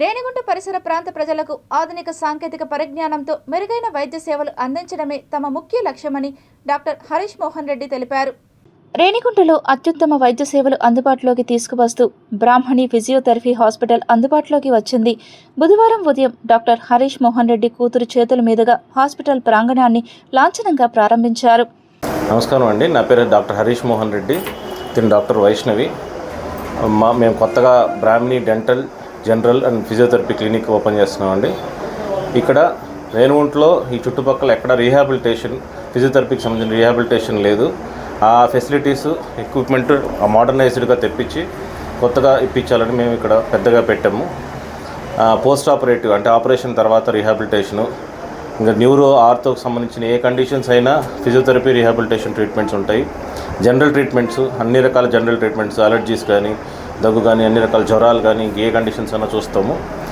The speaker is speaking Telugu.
రేణిగుంట పరిసర ప్రాంత ప్రజలకు ఆధునిక సాంకేతిక పరిజ్ఞానంతో మెరుగైన వైద్య సేవలు అందించడమే తమ ముఖ్య లక్ష్యమని డాక్టర్ హరీష్ మోహన్ రెడ్డి తెలిపారు. రేణిగుంటలో అత్యుత్తమ వైద్య సేవలు అందుబాటులోకి తీసుకువస్తూ బ్రాహ్మణి ఫిజియోథెరపీ హాస్పిటల్ అందుబాటులోకి వచ్చింది. బుధవారం ఉదయం డాక్టర్ హరీష్ మోహన్ రెడ్డి కూతురు చేతుల మీదుగా హాస్పిటల్ ప్రాంగణాన్ని లాంఛనంగా ప్రారంభించారు. నమస్కారం అండి, నా పేరు డాక్టర్ హరీష్ మోహన్ రెడ్డి, తిను డాక్టర్ వైష్ణవి. మేము కొత్తగా Brahmani dental, general and physiotherapy clinic open చేస్తున్నామండి. ఇక్కడ రేణిగుంటలో ఈ చుట్టుపక్కల ఎక్కడ రీహాబిలిటేషన్, ఫిజియోథెరపీకి సంబంధించిన రీహాబిలిటేషన్ లేదు. ఆ ఫెసిలిటీస్, ఎక్విప్మెంట్ మోడర్నైజ్డ్గా తెప్పించి కొత్తగా ఇప్పించాలని మేము ఇక్కడ పెద్దగా పెట్టాము. పోస్ట్ ఆపరేటివ్ అంటే ఆపరేషన్ తర్వాత రీహాబిలిటేషను, ఇంకా న్యూరో, ఆర్థోకి సంబంధించిన ఏ కండిషన్స్ అయినా ఫిజియోథెరపీ రీహాబిలిటేషన్ ట్రీట్మెంట్స్ ఉంటాయి. జనరల్ ట్రీట్మెంట్స్, అన్ని రకాల జనరల్ ట్రీట్మెంట్స్, అలర్జీస్ కానీ, దగ్గు కానీ, అన్ని రకాల జ్వరాలు కానీ, ఏ కండిషన్స్ అయినా చూస్తాము.